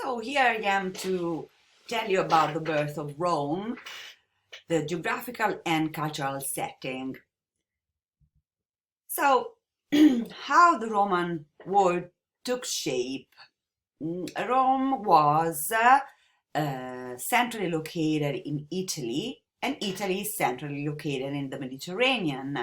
So here I am to tell you about the birth of Rome, the geographical and cultural setting. So, how the Roman world took shape. Rome was centrally located in Italy, and Italy is centrally located in the Mediterranean.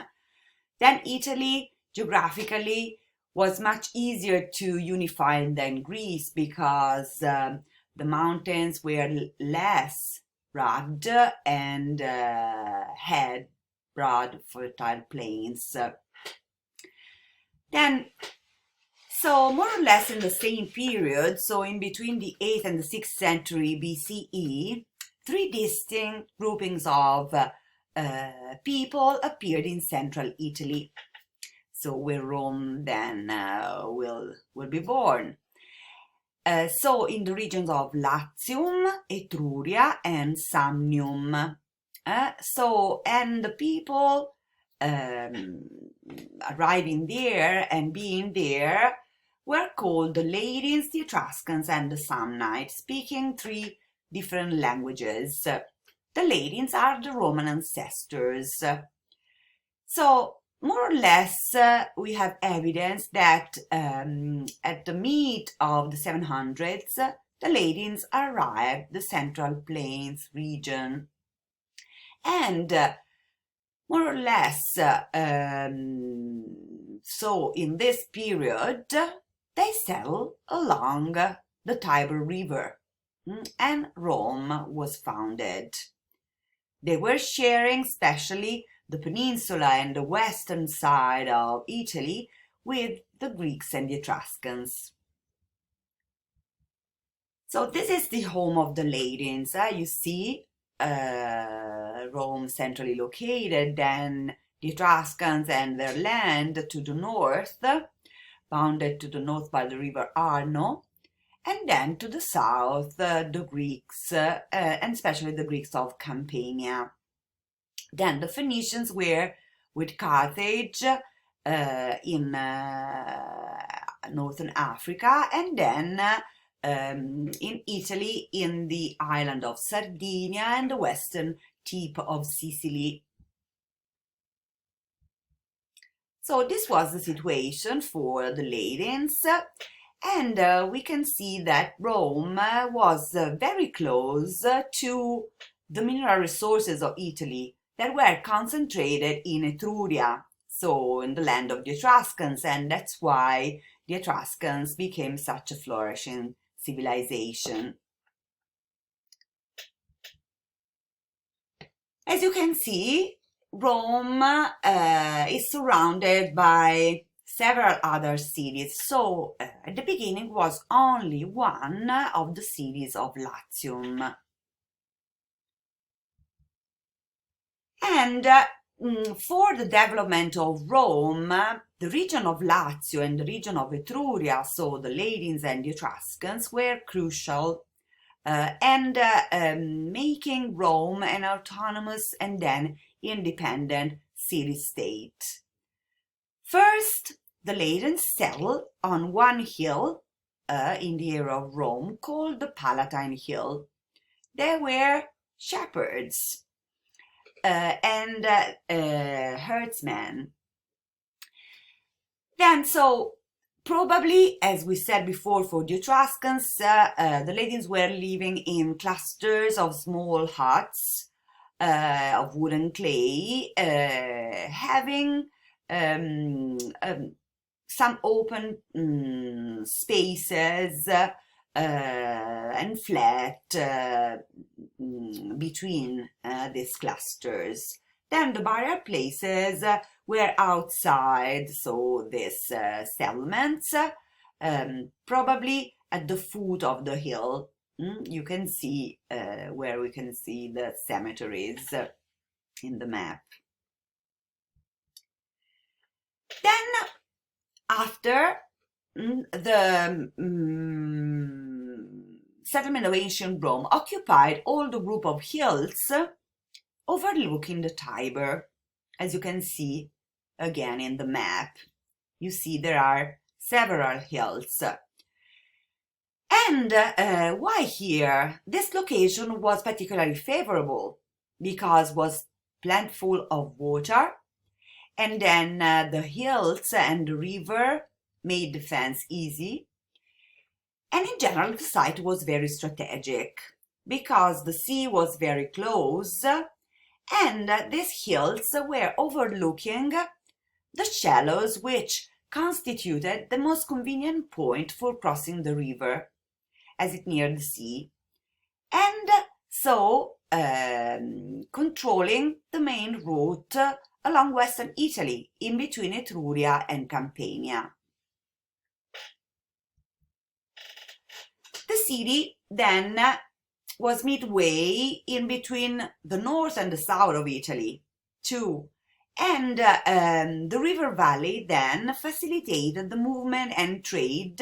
Then Italy, geographically, was much easier to unify than Greece because the mountains were less rugged and had broad, fertile plains. Then, so more or less in the same period, so in between the 8th and the 6th century BCE, three distinct groupings of people appeared in central Italy. So where Rome then will be born. So in the regions of Latium, Etruria, and Samnium. And the people arriving there and being there were called the Ladins, the Etruscans, and the Samnites, speaking three different languages. The Ladins are the Roman ancestors. So more or less, we have evidence that at the mid of the 700s, the Ladins arrived the Central Plains region. And more or less, so in this period, they settled along the Tiber River, and Rome was founded. They were sharing especially the peninsula and the western side of Italy with the Greeks and the Etruscans. So this is the home of the Ladins. You see Rome centrally located, then the Etruscans and their land to the north, bounded to the north by the river Arno, and then to the south, the Greeks, and especially the Greeks of Campania. Then the Phoenicians were with Carthage in northern Africa, and then in Italy in the island of Sardinia and the western tip of Sicily. So this was the situation for the Ladins, and we can see that Rome was very close to the mineral resources of Italy that were concentrated in Etruria, so in the land of the Etruscans, and that's why the Etruscans became such a flourishing civilization. As you can see, Rome is surrounded by several other cities. So at the beginning was only one of the cities of Latium. And for the development of Rome, the region of Lazio and the region of Etruria, so the Ladins and the Etruscans, were crucial and making Rome an autonomous and then independent city-state. First, the Ladins settled on one hill in the area of Rome called the Palatine Hill. They were shepherds and herdsmen. Then, so probably, as we said before, for the Etruscans, the Ladins were living in clusters of small huts of wood and clay, having some open spaces and flat between these clusters. Then the burial places were outside, so these settlements, probably at the foot of the hill. You can see where we can see the cemeteries in the map. Then, after the settlement of ancient Rome occupied all the group of hills overlooking the Tiber. As you can see again in the map, you see there are several hills. And why here? This location was particularly favorable because it was plentiful of water, and then the hills and the river made defense easy. And in general, the site was very strategic because the sea was very close, and these hills were overlooking the shallows which constituted the most convenient point for crossing the river as it neared the sea, and so controlling the main route along western Italy in between Etruria and Campania. The city then was midway in between the north and the south of Italy too, and the river valley then facilitated the movement and trade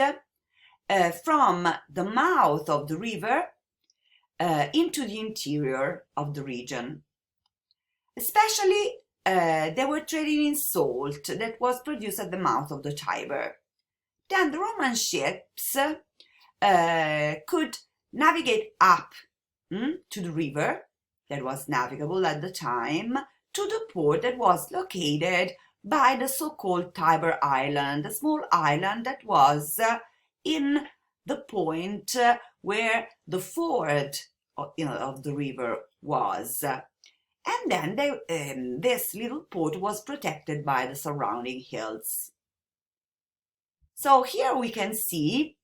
from the mouth of the river into the interior of the region. Especially they were trading in salt that was produced at the mouth of the Tiber. Then the Roman ships could navigate up to the river that was navigable at the time, to the port that was located by the so-called Tiber Island, a small island that was in the point where the ford of the river was. And then this little port was protected by the surrounding hills. So here we can see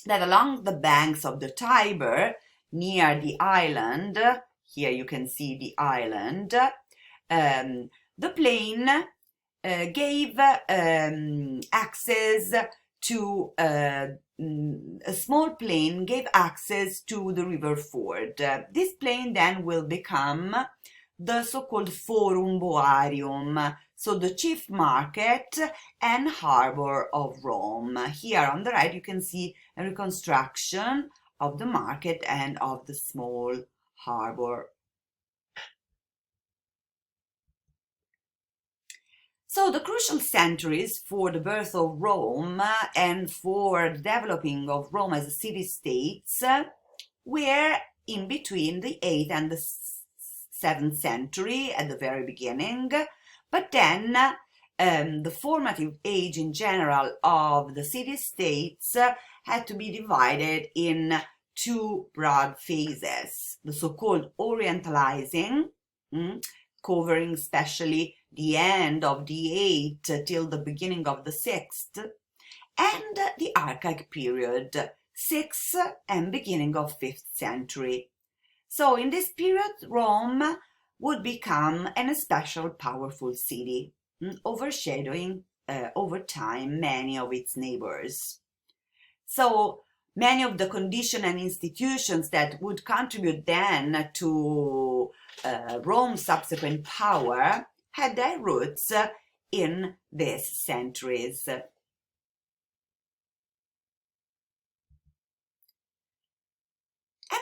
that along the banks of the Tiber, near the island, here you can see the island, the plain gave access to a small plain gave access to the river ford. This plain then will become the so-called Forum Boarium, so the chief market and harbor of Rome. Here on the right you can see a reconstruction of the market and of the small harbor. So the crucial centuries for the birth of Rome and for the developing of Rome as a city-state were in between the 8th and the 7th century at the very beginning, but then the formative age in general of the city-states had to be divided in two broad phases: the so-called Orientalizing, covering especially the end of the 8th till the beginning of the 6th, and the Archaic period, 6th and beginning of 5th century. So in this period, Rome would become an especially powerful city, overshadowing over time many of its neighbors. So many of the conditions and institutions that would contribute then to Rome's subsequent power had their roots in these centuries. And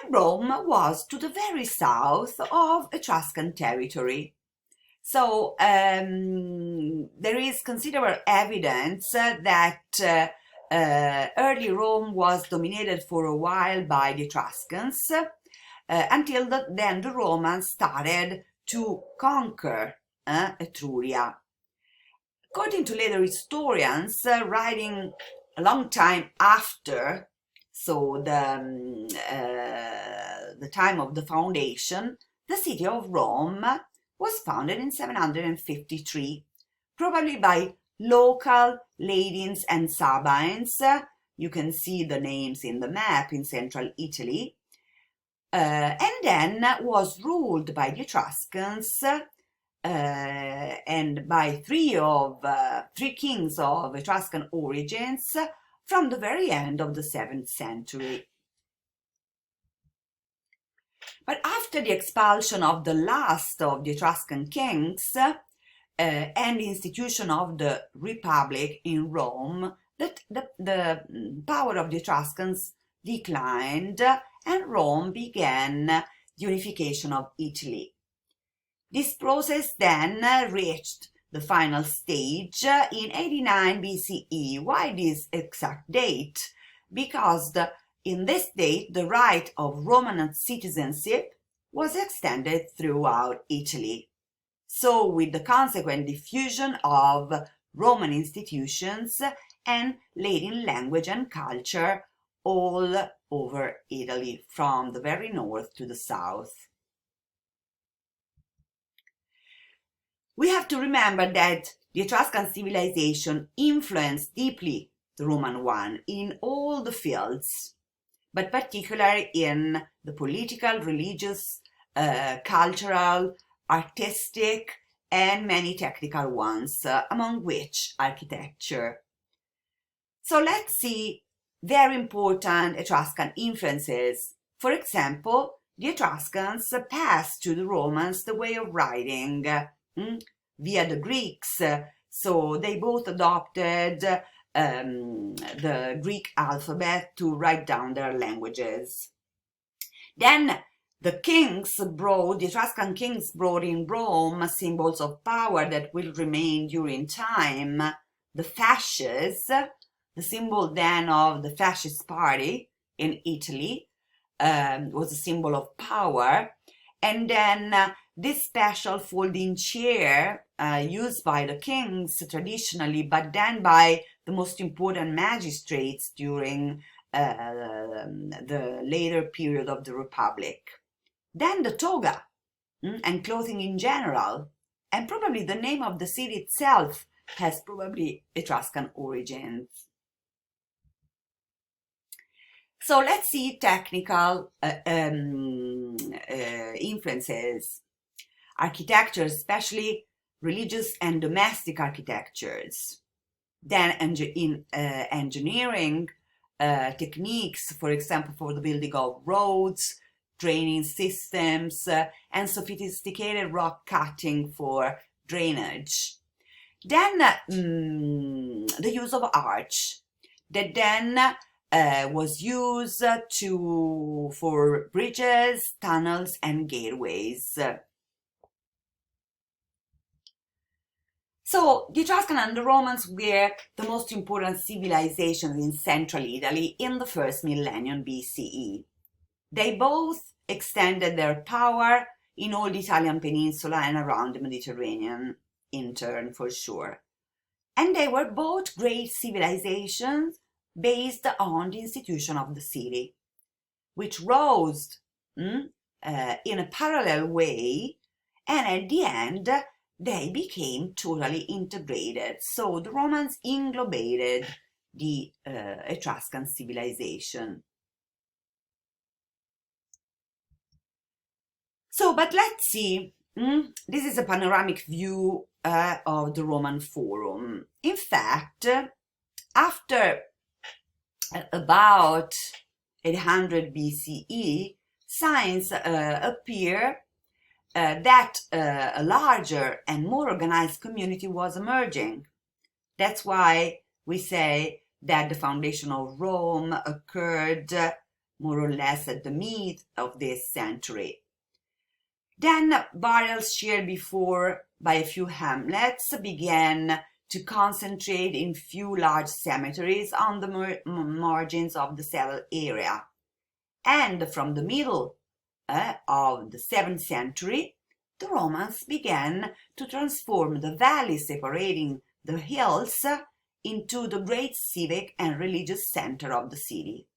Rome was to the very south of Etruscan territory. So there is considerable evidence that early Rome was dominated for a while by the Etruscans until then the Romans started to conquer Etruria. According to later historians, writing a long time after, so the time of the foundation, the city of Rome was founded in 753, probably by local Ladins and Sabines. You can see the names in the map in central Italy, and then was ruled by the Etruscans and by three kings of Etruscan origins from the very end of the 7th century. But after the expulsion of the last of the Etruscan kings and the institution of the Republic in Rome, the power of the Etruscans declined and Rome began the unification of Italy. This process then reached the final stage in 89 BCE. Why this exact date? Because in this date, the right of Roman citizenship was extended throughout Italy. So, with the consequent diffusion of Roman institutions and Latin language and culture all over Italy, from the very north to the south. We have to remember that the Etruscan civilization influenced deeply the Roman one in all the fields, but particularly in the political, religious, cultural, artistic, and many technical ones, among which architecture. So let's see very important Etruscan influences. For example, the Etruscans passed to the Romans the way of writing via the Greeks. So they both adopted the Greek alphabet to write down their languages. Then the Etruscan kings brought in Rome symbols of power that will remain during time. The fasces, the symbol then of the fascist party in Italy, was a symbol of power. And then this special folding chair used by the kings traditionally, but then by the most important magistrates during the later period of the Republic. Then the toga and clothing in general, and probably the name of the city itself has probably Etruscan origins. So let's see technical influences. Architecture, especially religious and domestic architectures. Then in engineering techniques, for example, for the building of roads, drainage systems, and sophisticated rock cutting for drainage. Then the use of arch, that then was used for bridges, tunnels, and gateways. So the Etruscan and the Romans were the most important civilizations in central Italy in the first millennium BCE. They both extended their power in all the Italian peninsula and around the Mediterranean in turn, for sure. And they were both great civilizations based on the institution of the city, which rose in a parallel way, and at the end they became totally integrated. So the Romans englobated the Etruscan civilization. So, but let's see. This is a panoramic view of the Roman Forum. In fact, after about 800 BCE, signs appear that a larger and more organized community was emerging. That's why we say that the foundation of Rome occurred more or less at the mid of this century. Then burials shared before by a few hamlets began to concentrate in few large cemeteries on the margins of the settled area. And from the middle of the 7th century, the Romans began to transform the valley separating the hills into the great civic and religious center of the city,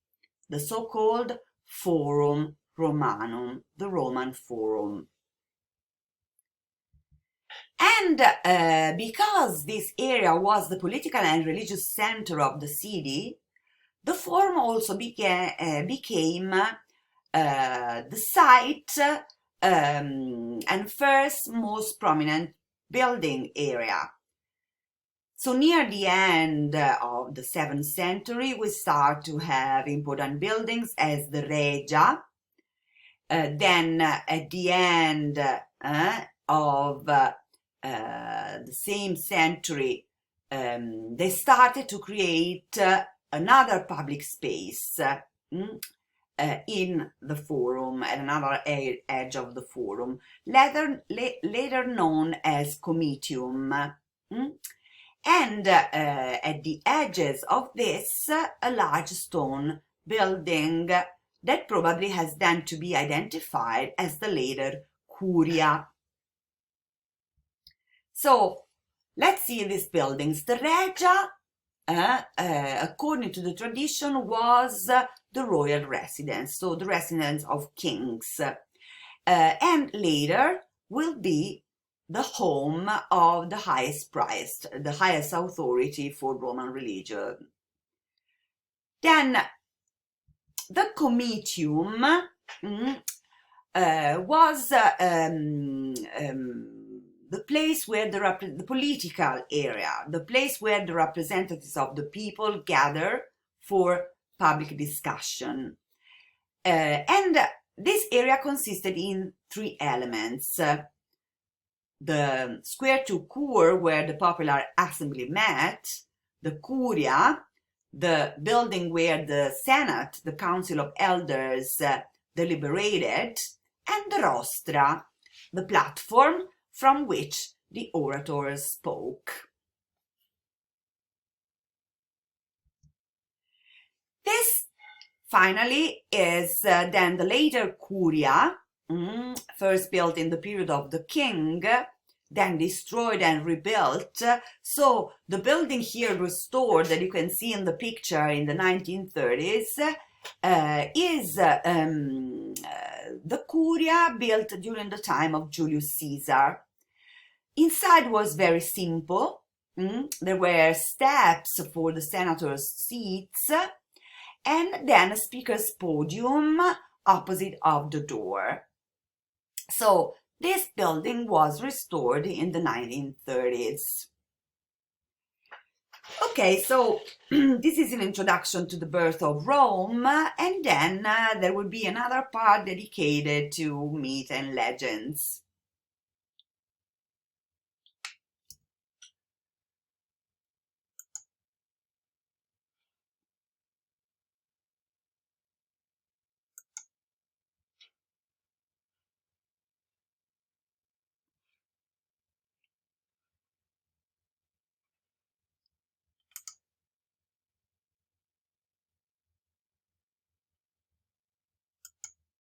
the so-called Forum Romanum, the Roman Forum. And because this area was the political and religious center of the city, the Forum also became the site and first most prominent building area. So near the end of the 7th century, we start to have important buildings as the Regia. Then at the end of the same century, they started to create another public space in the Forum, at another edge of the Forum, later known as Comitium. And at the edges of this, a large stone building that probably has then to be identified as the later Curia. So let's see these buildings. The Regia, according to the tradition, was the royal residence, so the residence of kings, and later will be the home of the highest priest, the highest authority for Roman religion. Then the Comitium was the place where the political area, the place where the representatives of the people gather for public discussion. And this area consisted in three elements. The square to cur, where the popular assembly met, the curia, the building where the senate, the council of elders, deliberated, and the rostra, the platform from which the orators spoke. This finally is then the later curia, first built in the period of the king, then destroyed and rebuilt. So the building here restored that you can see in the picture in the 1930s is the curia built during the time of Julius Caesar. Inside was very simple. There were steps for the senators' seats, and then a speaker's podium opposite of the door. So this building was restored in the 1930s. Okay, so this is an introduction to the birth of Rome, and then there will be another part dedicated to myth and legends.